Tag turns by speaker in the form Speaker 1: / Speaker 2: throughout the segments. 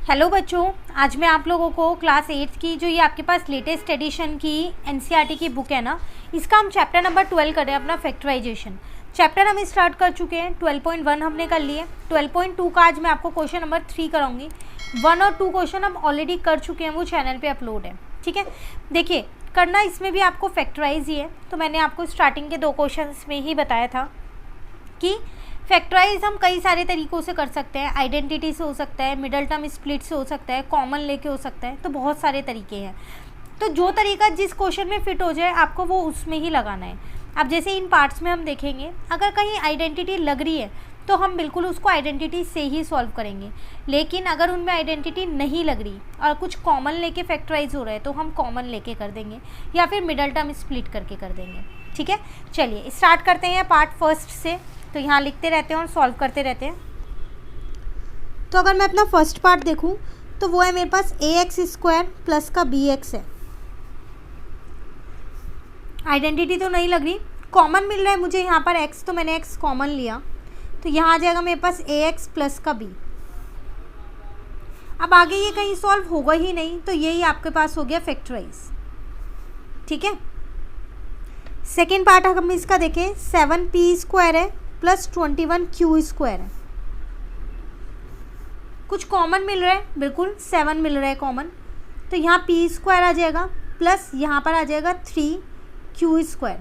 Speaker 1: Hello बच्चों, आज मैं आप लोगों को क्लास 8 की जो ये आपके पास लेटेस्ट एडिशन की एनसीईआरटी की बुक है ना, इसका हम चैप्टर नंबर 12 कर रहे हैं, अपना फैक्टराइजेशन चैप्टर हम स्टार्ट कर चुके हैं। 12.1 हमने कर लिए। 12.2 का आज मैं आपको क्वेश्चन नंबर 3 कराऊंगी। 1 और 2 क्वेश्चन हम ऑलरेडी कर चुके हैं, वो चैनल पे अपलोड है। ठीक है, देखिए करना इसमें भी आपको फैक्टराइज ही है। तो मैंने आपको स्टार्टिंग के 2 क्वेश्चन में ही बताया था कि फैक्टराइज हम कई सारे तरीक़ों से कर सकते हैं। आइडेंटिटी से हो सकता है, मिडल टर्म स्प्लिट से हो सकता है, कॉमन लेके हो सकता है। तो बहुत सारे तरीके हैं। तो जो तरीका जिस क्वेश्चन में फिट हो जाए आपको वो उसमें ही लगाना है। अब जैसे इन पार्ट्स में हम देखेंगे, अगर कहीं आइडेंटिटी लग रही है तो हम बिल्कुल उसको आइडेंटिटी से ही सॉल्व करेंगे। लेकिन अगर उनमें आइडेंटिटी नहीं लग रही और कुछ कॉमन लेके फैक्टराइज हो रहा है तो हम कॉमन लेके कर देंगे या फिर मिडल टर्म स्प्लिट करके कर देंगे। ठीक है, चलिए स्टार्ट करते हैं पार्ट फर्स्ट से। तो यहाँ लिखते रहते हैं और सॉल्व करते रहते हैं। तो अगर मैं अपना फर्स्ट पार्ट देखूँ तो वो है मेरे पास ax² प्लस का bx है। आइडेंटिटी तो नहीं लग रही, कॉमन मिल रहा है मुझे यहाँ पर x, तो मैंने x कॉमन लिया। तो यहाँ आ जाएगा मेरे पास ax प्लस का b। अब आगे ये कहीं सॉल्व होगा ही नहीं, तो यही आपके पास हो गया फैक्टराइज। ठीक है, सेकेंड पार्ट हम इसका देखें, 7p² है प्लस 21q² है। कुछ कॉमन मिल रहा है, बिल्कुल 7 मिल रहा है कॉमन। तो यहाँ p² आ जाएगा प्लस यहाँ पर आ जाएगा 3q²।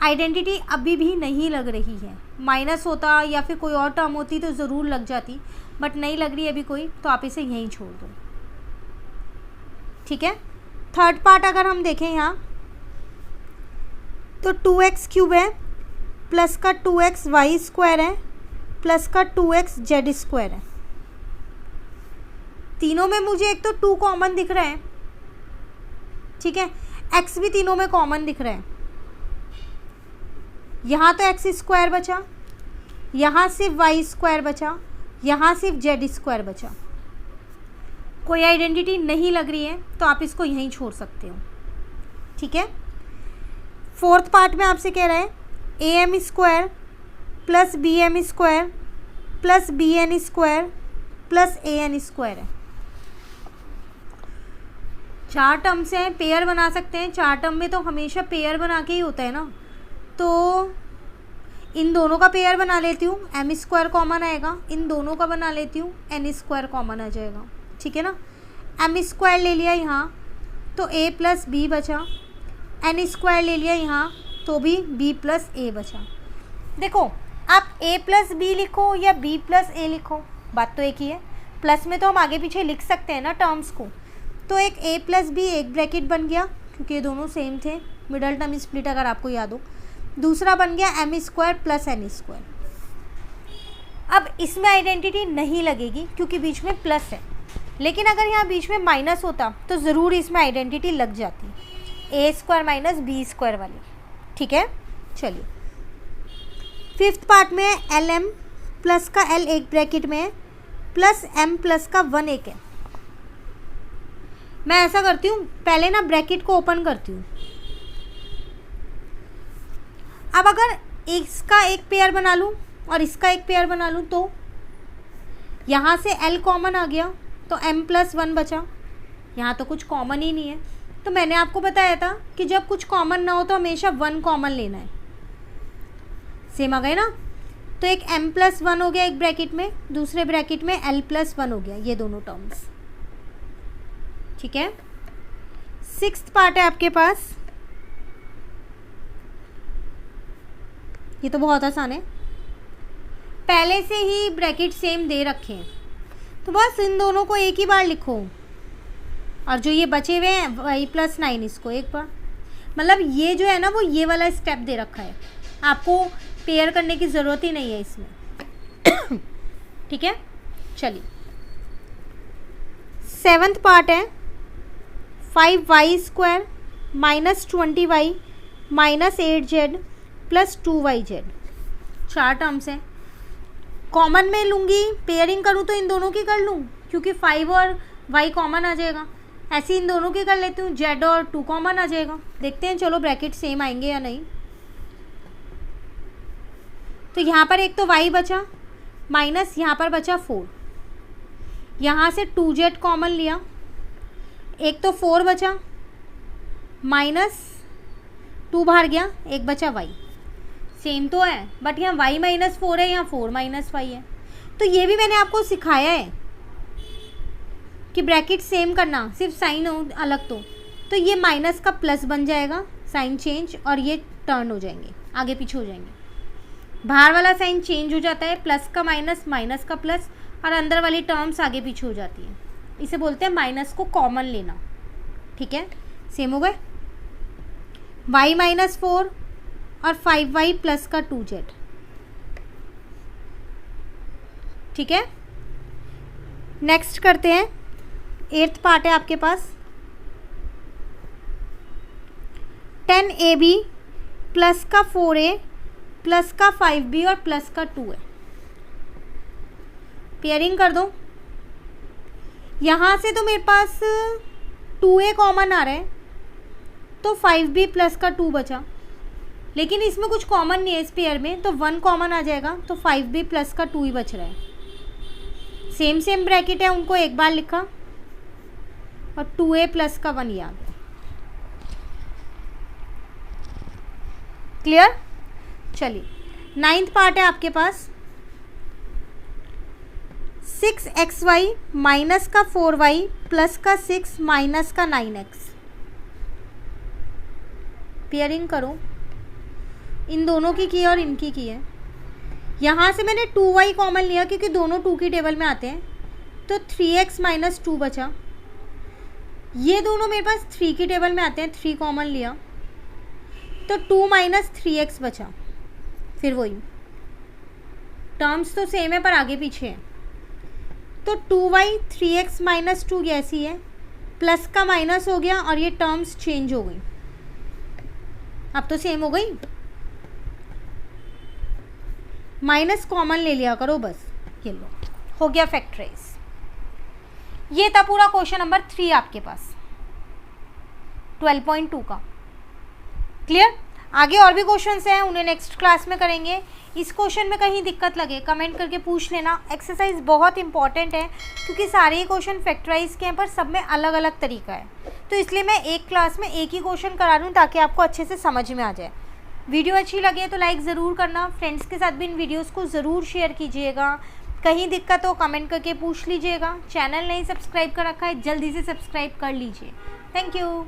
Speaker 1: आइडेंटिटी अभी भी नहीं लग रही है। माइनस होता या फिर कोई और टर्म होती तो ज़रूर लग जाती, बट नहीं लग रही अभी कोई, तो आप इसे यहीं छोड़ दो। ठीक है, थर्ड पार्ट अगर हम देखें यहाँ तो 2x³ है प्लस का 2xy² है प्लस का 2xz² है। तीनों में मुझे एक तो 2 कॉमन दिख रहा है। ठीक है, x भी तीनों में कॉमन दिख रहा है। यहाँ तो x² बचा, यहाँ सिर्फ y² बचा, यहाँ सिर्फ z² बचा। कोई आइडेंटिटी नहीं लग रही है तो आप इसको यहीं छोड़ सकते हो। ठीक है, फोर्थ पार्ट में आपसे कह रहा है am² plus bm² plus bn² plus an² है। 4 टर्म से हैं, पेयर बना सकते हैं। 4 टर्म में तो हमेशा पेयर बना के ही होता है ना, तो इन दोनों का पेयर बना लेती हूँ, m² कॉमन आएगा। इन दोनों का बना लेती हूँ, n² कॉमन आ जाएगा। ठीक है ना, m² ले लिया यहाँ तो a प्लस b बचा, n² ले लिया यहाँ तो भी b प्लस a बचा। देखो आप a प्लस b लिखो या b प्लस a लिखो, बात तो एक ही है। प्लस में तो हम आगे पीछे लिख सकते हैं ना टर्म्स को। तो एक a प्लस b एक ब्रैकेट बन गया क्योंकि ये दोनों सेम थे, मिडल टर्म स्प्लिट अगर आपको याद हो। दूसरा बन गया m² प्लस n²। अब इसमें आइडेंटिटी नहीं लगेगी क्योंकि बीच में प्लस है, लेकिन अगर यहाँ बीच में माइनस होता तो ज़रूर इसमें आइडेंटिटी लग जाती, a² माइनस b² वाली। ठीक है, चलिए फिफ्थ पार्ट में lm प्लस का l एक ब्रैकेट में है प्लस m प्लस का 1 एक है। मैं ऐसा करती हूँ, पहले ना ब्रैकेट को ओपन करती हूँ। अब अगर इसका एक पेयर बना लूँ और इसका एक पेयर बना लूँ तो यहाँ से l कॉमन आ गया तो m प्लस 1 बचा। यहाँ तो कुछ कॉमन ही नहीं है, तो मैंने आपको बताया था कि जब कुछ कॉमन ना हो तो हमेशा 1 कॉमन लेना है। सेम आ गए ना, तो एक m प्लस 1 हो गया एक ब्रैकेट में, दूसरे ब्रैकेट में l प्लस 1 हो गया, ये दोनों टर्म्स। ठीक है, सिक्स्थ पार्ट है आपके पास, ये तो बहुत आसान है, पहले से ही ब्रैकेट सेम दे रखे हैं तो बस इन दोनों को एक ही बार लिखो और जो ये बचे हुए हैं y प्लस 9 इसको एक बार, मतलब ये जो है ना वो ये वाला स्टेप दे रखा है, आपको पेयर करने की ज़रूरत ही नहीं है इसमें। ठीक है, चलिए सेवन्थ पार्ट है 5y² minus 20y minus 8z plus 2yz। 4 terms हैं, कॉमन में लूँगी, पेयरिंग करूँ तो इन दोनों की कर लूँ क्योंकि 5 और y कॉमन आ जाएगा। ऐसे इन दोनों की कर लेती हूँ, z और 2 कॉमन आ जाएगा। देखते हैं चलो ब्रैकेट सेम आएंगे या नहीं। तो यहाँ पर एक तो y बचा माइनस यहाँ पर बचा 4। यहाँ से 2z कॉमन लिया, एक तो 4 बचा, माइनस 2 बाहर गया, एक बचा y। सेम तो है बट यहाँ y माइनस 4 है, यहाँ 4 माइनस y है। तो ये भी मैंने आपको सिखाया है कि ब्रैकेट सेम करना, सिर्फ साइन अलग। तो ये माइनस का प्लस बन जाएगा, साइन चेंज, और ये टर्न हो जाएंगे, आगे पीछे हो जाएंगे। बाहर वाला साइन चेंज हो जाता है, प्लस का माइनस, माइनस का प्लस, और अंदर वाली टर्म्स आगे पीछे हो जाती है। इसे बोलते हैं माइनस को कॉमन लेना। ठीक है, सेम हो गए। y माइनस 4 और 5y प्लस का 2z। ठीक है, नेक्स्ट करते हैं। 8th पार्ट है आपके पास। 10ab प्लस का 4a प्लस का 5b और प्लस का 2 है। पेयरिंग कर दो। यहाँ से तो मेरे पास 2a कॉमन आ रहा है, तो 5b प्लस का 2 बचा, लेकिन इसमें कुछ कॉमन नहीं है इस पेयर में, तो 1 कॉमन आ जाएगा, तो 5b प्लस का 2 ही बच रहा है। सेम सेम ब्रैकेट है, उनको एक बार लिखा, और 2a प्लस का 1 याद है। क्लियर? चलिए, 9th पार्ट है आपके पास। 6xy माइनस का 4y प्लस का 6 माइनस का 9x। पेयरिंग करो, इन दोनों की है और इनकी की है। यहाँ से मैंने 2y कॉमन लिया क्योंकि दोनों 2 की टेबल में आते हैं, तो 3x माइनस 2 बचा। ये दोनों मेरे पास 3 की टेबल में आते हैं, 3 कॉमन लिया, तो 2 माइनस 3x बचा। फिर वही टर्म्स तो सेम है पर आगे पीछे है, तो 2y 3x माइनस 2 ऐसी है, प्लस का माइनस हो गया और ये टर्म्स चेंज हो गई। अब तो सेम हो गई, माइनस कॉमन ले लिया करो बस। ये लो, हो गया फैक्टराइज। ये था पूरा क्वेश्चन नंबर 3 आपके पास 12.2 का। क्लियर? आगे और भी क्वेश्चंस हैं, उन्हें नेक्स्ट क्लास में करेंगे। इस क्वेश्चन में कहीं दिक्कत लगे कमेंट करके पूछ लेना। एक्सरसाइज बहुत इंपॉर्टेंट है क्योंकि सारे ही क्वेश्चन फैक्टराइज के हैं, पर सब में अलग अलग तरीका है, तो इसलिए मैं एक क्लास में एक ही क्वेश्चन करा रही हूँ ताकि आपको अच्छे से समझ में आ जाए। वीडियो अच्छी लगे तो लाइक ज़रूर करना, फ्रेंड्स के साथ भी इन वीडियोज़ को ज़रूर शेयर कीजिएगा। कहीं दिक्कत हो कमेंट करके पूछ लीजिएगा। चैनल नहीं सब्सक्राइब कर रखा है, जल्दी से सब्सक्राइब कर लीजिए। Thank you.